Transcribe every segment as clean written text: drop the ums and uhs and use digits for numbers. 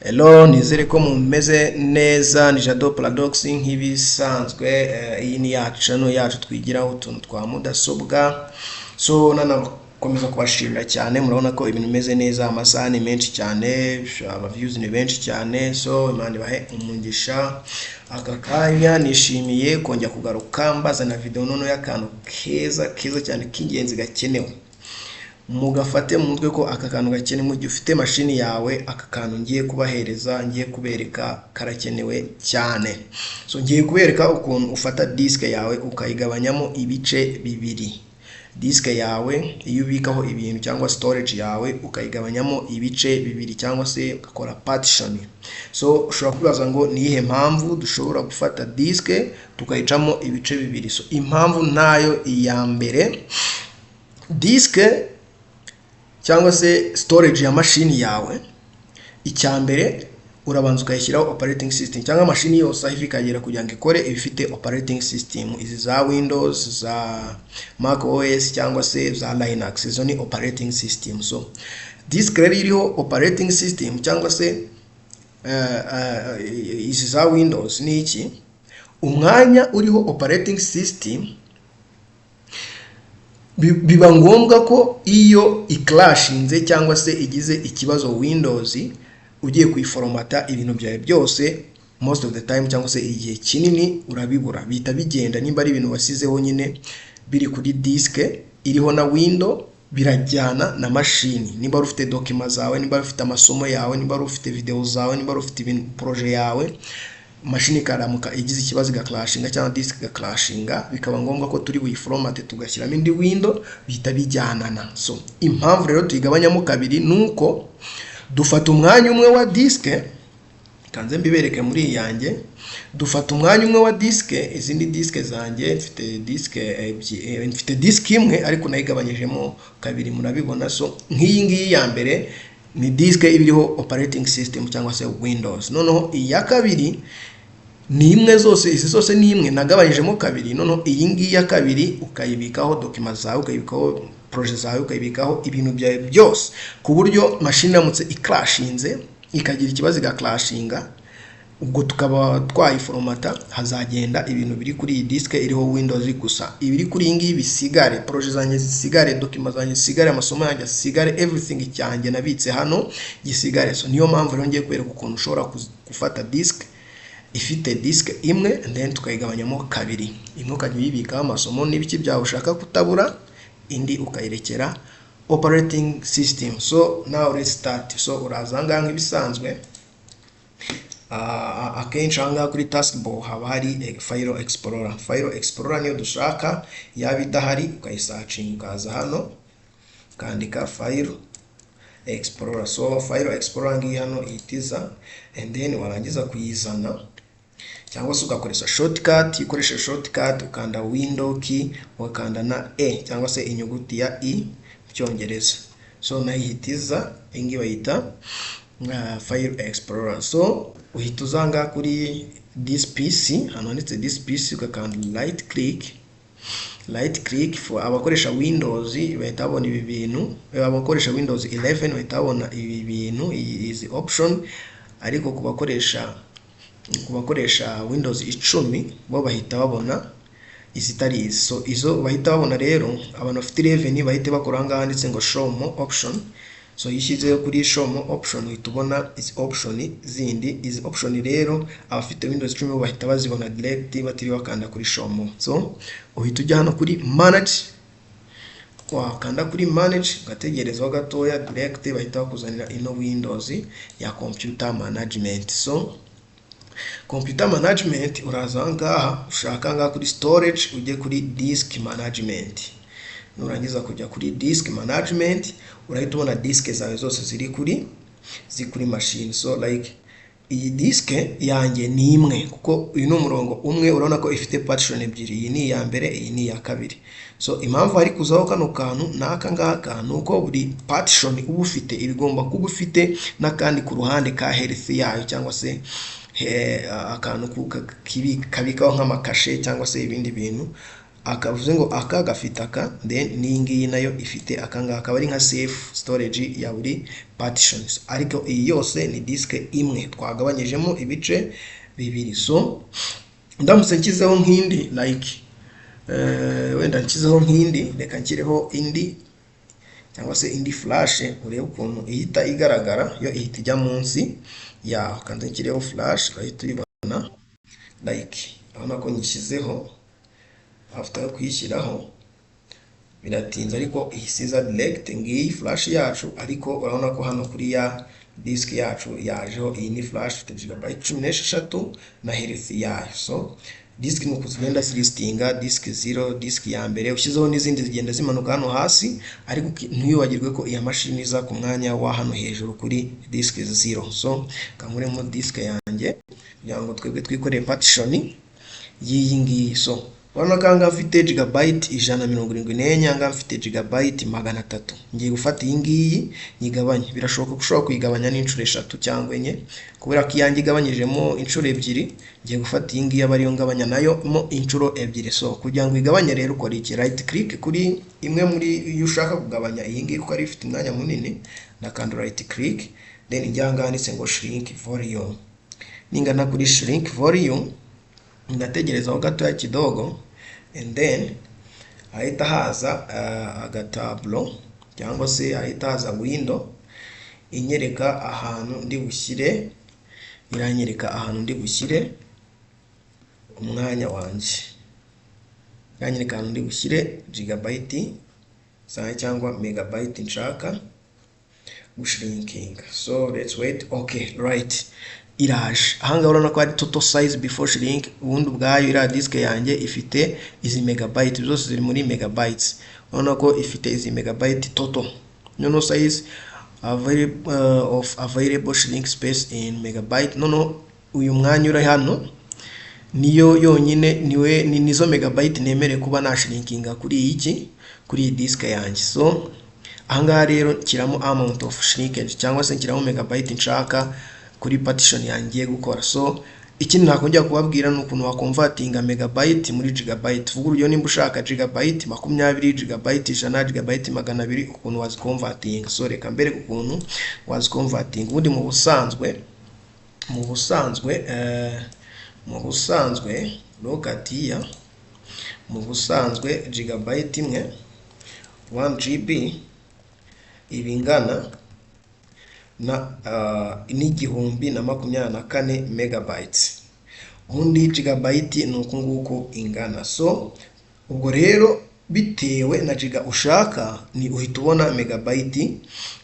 Hello, nizere ko mumeze neza. Ni Jado Paradox nk'ibisanzwe. Iyi ni channel yacu twigiraho utuntu twa mudasobwa. So nanakomeza kubashimira cyane, murabona ko ibintu bimeze neza, amasaha ni menshi cyane, aba views ni benshi cyane. So Imana ibahe umugisha. Aka kanya nishimiye kongera kugaruka mbazana video nono y'akantu keza cyane k'ingenzi gakenewe. Mugafate mu mutwe ko aka kantu gakene mu gihe ufite mashini yawe, aka kantu ngiye kubahereza, ngiye kubereka karakenewe cyane. So ngiye kubereka ukuntu ufata disk yawe ukayigabanyamo ibice bibiri. Disk yawe iyo ubikaho ibintu cyangwa storage yawe ukayigabanyamo ibice bibiri cyangwa se ugakora partition. So ushobora kubaza ngo nihe mpamvu dushobora gufata disk tukayicamo ibice bibiri. So impamvu nayo iya mbere, disk cyangwa se storage ya mashini yawe, icyambere urabanza ukayishyiraho operating system cyangwa mashini yose aho ikagera kugira ngo ikore ibifite operating system. Izi za Windows, za Mac OS cyangwa se za Linux, izo ni operating system. So disk rero iriho operating system cyangwa se izi za Windows ni iki? Umwanya uriho operating system biba ngombwa ko iyo crashinze cyangwa se igize ikibazo Windows ugiye kuyiforomata ibintu byawe byose most of the time cyangwa se igihe kinini urabibura, bita bigenda. Nimba ari ibintu wasizeho nyine biri kuri disk iriho na window, birajyana na mashini. Nimba ufite document zawe, nimba ufite amasomo yawe, nimba ufite video zawe, nimba ufite ibintu projet yawe, mashini karamuka igize ikibazo gaclashinga cyangwa disk gaclashinga, bikaba ngombwa ko turi buyiforomate tugashyiramo indi window, bita bijyanana. So impamvu rero tuyigabanyamo kabiri nuko dufata umwanya umwe wa disk, kanze mbibereke muri yanjye, dufata umwanya umwe wa disk. Izindi disk zanjye mfite disk imwe ariko nayigabanyijemo kabiri, murabibona. So nk'iyi ngiyi ya mbere ni disk iriho operating system cyangwa se Windows. Noneho iya kabiri ni imwe, zose izi zose ni imwe nagabanyijemo kabiri. Noneho iyi ngiyi ya kabiri ukayibikaho document zawe, ukayibikaho projet zawe, ukayibikaho ibintu byawe byose, ku buryo mashini iramutse crashinze ikagira ikibazo gaclashinga, ubwo tukaba twayiforomata, hazagenda ibintu biri kuri iyi disk iriho Windows gusa. Ibiri kuri iyi ngiyi bisigare, projet zanjye zisigare, document zanjye zisigare, amasomo yanjye zisigare, everything cyanjye nabitse hano gisigare. So niyo mpamvu rero ngiye kwereka ukuntu ushobora gufata disk ifite disk imwe and then tukayigabanyamo kabiri. Imwe ukajya uyibikaho amasomo n'ibiki byawe ushaka kutabura, indi ukayirekera operating system. So now let's start. So uraza ngaha nk'ibisanzwe, akenshi aha kuri taskbar haba hari file explorer. File explorer niyo dushaka, yaba idahari ukayisearching, ukaza hano ukandika file explorer. So file explorer ngiyi hano itiza, and then warangiza kuyizana cyangwa se ugakoresha shortcut. Ukoresha shortcut ukanda window key ukanda na E cyangwa se inyuguti ya I mu Cyongereza. So nayihitiza ingi bayita file explorer. So uhita uzanga kuri this PC, hano handitse this PC, ukakanda right click. For abakoresha Windows bahita babona ibi bintu, abakoresha Windows 11 bahita babona ibi bintu, izi option. Ariko kubakoresha Windows 10 bo bahita babona izitari izi. So izo bahita babona rero, abantu bafite 11 bahita bakora ngaha handitse ngo show more option. So yishyizeho kuri show more option uhita ubona izi option zindi. Izi option rero abafite Windows 10 bahita bazibona direct batiri bakanda kuri show more. So uhita ujya hano kuri manage, wakanda kuri manage ugategerezaho gatoya, direct bahita bakuzanira ino Windows ya computer management. So computer management uraza ngaha, ushaka ngaha kuri storage ujye kuri disk management. Nurangiza kujya kuri disk management urahita ubona disk zawe zose ziri kuri machine. So like iyi disk yanjye ni imwe, kuko uyu ni umurongo umwe, urabona ko ifite partition ebyiri, iyi ni iya mbere, iyi ni iya kabiri. So impamvu hari kuzaho kano kantu n'aka ngaka nuko buri partition uba ufite ibigomba kuba ufite n'akandi ku ruhande ka health yayo, cyangwa se akantu kabikaho nk'amakashe cyangwa se ibindi bintu akavuze ngo aka gafite aka, then n'ingiyi nayo ifite aka ngaka, bari nka safe storage ya buri partitions, ariko iyi yose ni disk imwe twagabanyijemo ibice bibiri. So ndamutse nshyizeho nk'indi like wenda nshyizeho nk'indi, reka nshyireho indi cyangwa se indi flash, urebe ukuntu ihita igaragara yo ihita ijya munsi yaho. Kandi nshyireho flash urahita uyibona like, urabona ko nyishyizeho. After kuyishyiraho biratinze ariko ihisiza direct, ngiyi flash yacu, ariko urabona ko hano kuri ya disk yacu yajeho iyi ni flash ifite gigabyte 16 na health yayo. So disk nuko zigenda zilistinga disk 0, disk ya mbere, ushyizeho n'izindi zigenda zimanuka hano hasi, ariko ntiyibagirwe ko iya mashini iza ku mwanya wa hano hejuru kuri disk 0. So kankuremo disk yanjye kugira ngo twebwe twikoreye partition y'iyi ngiyi. So urabona ko anga mfite gigabyte 174, anga mfite gigabyte 300. Ngiye gufata iyi ngiyi nyigabanye, birashoboka ko ushobora kuyigabanya n'inshuro 3 cyangwa 4, kubera ko iyanjye igabanyijemo inshuro 2, ngiye gufata iyi ngiyi aba ariyo ngabanya nayo mo inshuro 2. So kugira ngo igabanye rero ukora iki, right click kuri imwe muri iyo ushaka kugabanya iyi ngiyi kuko ari ifite umwanya munini, nakanda right click, then njya handitse ngo shrink volume. Ningana kuri shrink volume, ngategerezaho gatoya kidogo, and then ahita haza agatablo cyangwa se ahita haza window inyereka ahantu ndi bushyire, iranyereka ahantu ndi bushyire umwanya wanje, iranyereka ahantu ndi bushyire gigabyte cyangwa megabyte nshaka gushrinkinga. So let's wait. Okay, right, iraje. Ahanga urabona ko ari total size before shrink, ubundi ubwayo ira disk yanjye ifite izi megabyte zose ziri muri megabytes. Urabona ko ifite izi megabyte total. No size of available shrink space in megabyte. Uyu mwanya uri hano niyo yonyine nizo megabyte nemere kuba na shrinkinga kuri iki, kuri disk yanjye. So ahanga rero nshyiramo amount of shrinkage cyangwa se nshyiramo megabyte nshaka kuri partition yangiye gukora. So ikindi nakongera kubabwira n'ukuntu wakonvertinga megabyte muri gigabyte. Vuga urugero nimba ushaka gigabyte 20, gigabyte 100, gigabyte 200, ukuntu wazikonvertinga. So reka mbere ukuntu wazikonvertinga. Ubundi mu busanzwe look at here, mu busanzwe gigabyte imwe 1 GB ibingana na n'igihumbi na 24 megabytes. Ubundi gigabyte nuko nguko ingana. So ubwo rero bitewe na giga ushaka ni uhita ubona megabyte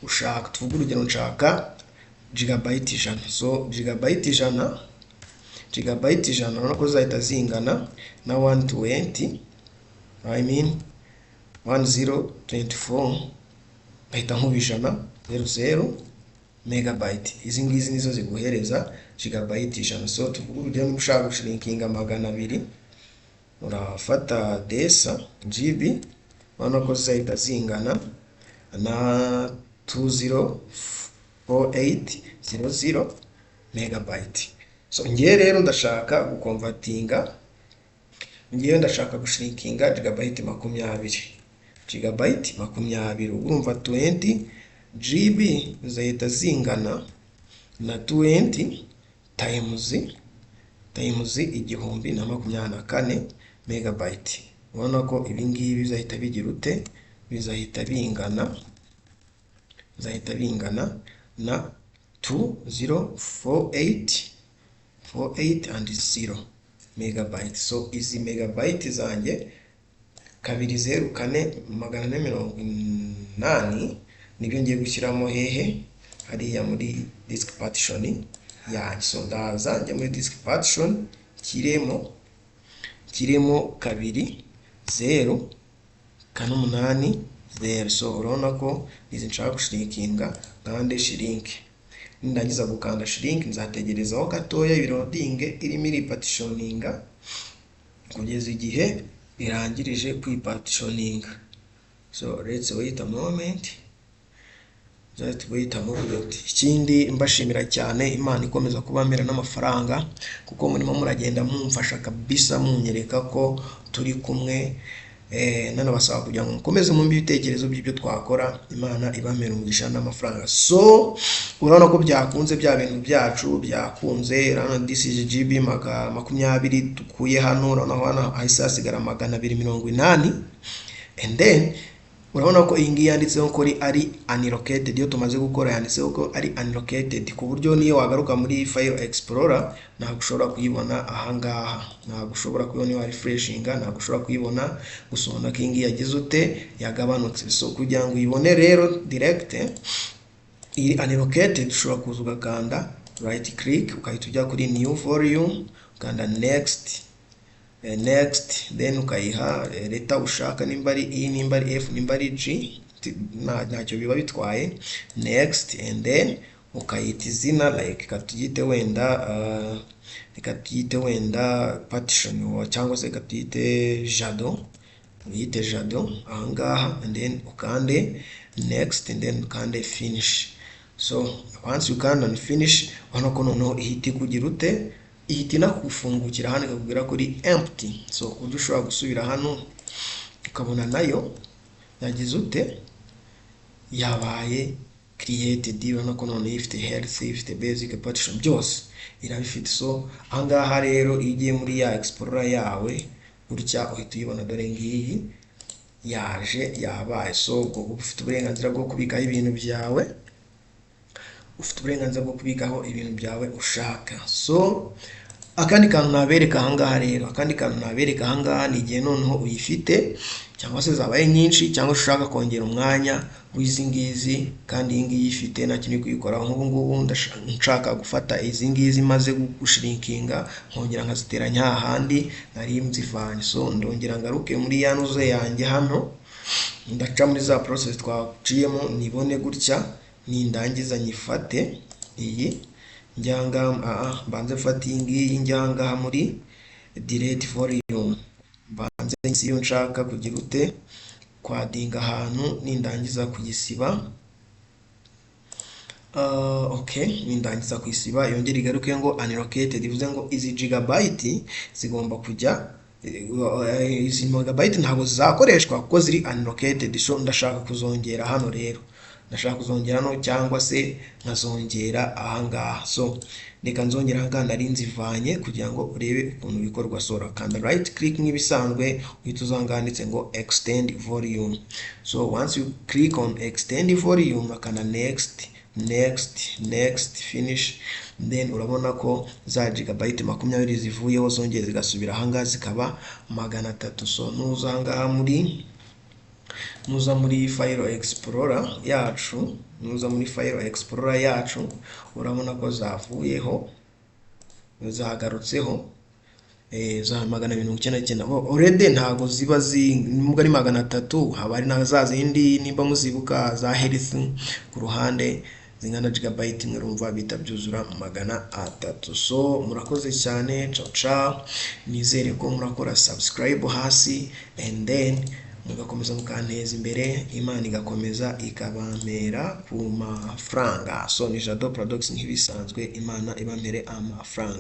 ushaka. Tuvuga urugero nshaka gigabyte 100. So gigabyte 100 urabona ko zahita zingana na 120, I mean 1024, ahita nkubijana 00 megabyte. Izi ngizi nizo ziguhereza gigabyte 100. So tuvuga urugero niba ushaka gushrinkinga 200, urafata desa GB, urabona ko zahita zingana na 204800 megabyte. So ngiye rero ndashaka gukonvertinga, ndashaka gushrinkinga gigabyte 20. Gigabyte 20, urumva 20 GB zahita zingana na 20 times igihumbi na 24 megabyte. Ubona ko ibi ngibi bizahita bigira ute, bizahita bingana na 2048 and 0 megabyte. So izi megabyte zanjye 204,480 nibyo ngiye gushyiramo hehe, hariya muri disk partition yanjye. So ndaza njya muri disk partition, kiremo 2,0,8,0. So urabona ko izi nshaka gushrinkinga, kandi shrink. Nindangiza gukanda shrink, nzategerezaho gatoya ibirodinge irimo iri partitioninga kugeza igihe irangirije kwipartitioninga. So let's wait a moment. just wait a moment. Ikindi mbashimira cyane, Imana ikomeza kubamera n'amafaranga kuko murimo muragenda mumfasha kabisa, munyereka ko turi kumwe. Nanabasaba kugira ngo mukomeze mu bitekerezo by'ibyo twakora, Imana ibamera umugisha n'amafaranga. So urabona ko byakunze, bya bintu byacu byakunze. Rano DCGB 20 tukuye hano, urabona hahise hasigara 280, and then urabona ko iyi ngiyi yanditseho ko ari unallocated. Iyo tumaze gukora yanditseho ko ari unallocated, ku buryo niyo wagaruka muri file explorer ntabwo ushobora kuyibona ahangaha, ntabwo ushobora kuyibona iyo refreshinga, ntabwo ushobora kuyibona gusohona ko iyi ngiyi yagize ute, yagabanutse. So kugira ngo uyibone rero direct iri unallocated, ushobora kuza ugakanda right click, ukahita ujya kuri new volume, ukanda next, then ukayiha leta ushaka, nimba ari E, nimba ari F, nimba ari G, ntacyo biba bitwaye. Next, and then ukayita izina, like katuyite wenda partition, cyangwa se katuyite jado, uyite jado ahangaha, and then ukande next, and then ukande finish. So once you can and finish, ubona ko noneho ihita kugira ute, ihita inakufungukira hano ikakubwira kuri empty. So kuburyo ushobora gusubira hano ukabona nayo yagize ute, yabaye created. Urabona ko noneho ifite health, ifite basic, partition, byose irabifite. So ahangaha rero igiye muri ya explorer yawe gutya uhita uyibona, dore ngiyi yaje yabaye. So ufite uburenganzira bwo kubikaho ibintu byawe, ufite uburenganzira bwo kubikaho ibintu byawe ushaka. So akandi kantu nabereka ahangaha rero, akandi kantu nabereka ahangaha ni igihe noneho uyifite cyangwa se zabaye nyinshi, cyangwa ushaka kongera umwanya w'izi ngizi kandi iyi ngiyi ifite nta kintu kuyikoraho. Nk'ubu ngubu nshaka gufata izi ngizi maze gushrinkinga, nkongera nkaziteranya hahandi nari mzivanye. So ndongera ngaruke muri ya nuze yanjye hano, ndaca muri za process twaciyemo, nibone gutya, nindangiza nyifate iyi njyanga, mbanze mfata iyi ngiyi njyanga muri delete volume, mbanze nsiyo nshaka kugira ute kwadinga ahantu, nindangiza kuyisiba. Okay, nindangiza kuyisiba yongera igaruke ngo unallocated, bivuze ngo izi gigabyte zigomba kujya, izi megabyte ntabwo zizakoreshwa kuko ziri unallocated. So ndashaka kuzongera hano rero, ndashaka kuzongera no cyangwa se nkazongera ahangaha. So reka nzongera ahangaha nari nzivanye kugira ngo urebe ukuntu bikorwa. So kanda right click nk'ibisanzwe, uhita uzanganditse ngo extend volume. So once you click on extend volume, akanda next finish, then urabona ko za gigabyte 20 zivuyeho zongeye zigasubira ahangaha zikaba 300. So nuza ahangaha nuza muri file explorer yacu, urabona ko zavuyeho, zagarutseho za 299. Already ntago ziba nubwo ari 300, haba ari na za zindi nimba muzibuka za health ku ruhande zingana gigabyte imwe, rumva bita byuzura 300. So murakoze cyane, ciao. Nizere ko murakora subscribe hasi, and then mugakomeza mukanteza imbere, Imana igakomeza ikabamera ku mafaranga. So ni Jado Products nk'ibisanzwe, Imana ibamere amafaranga.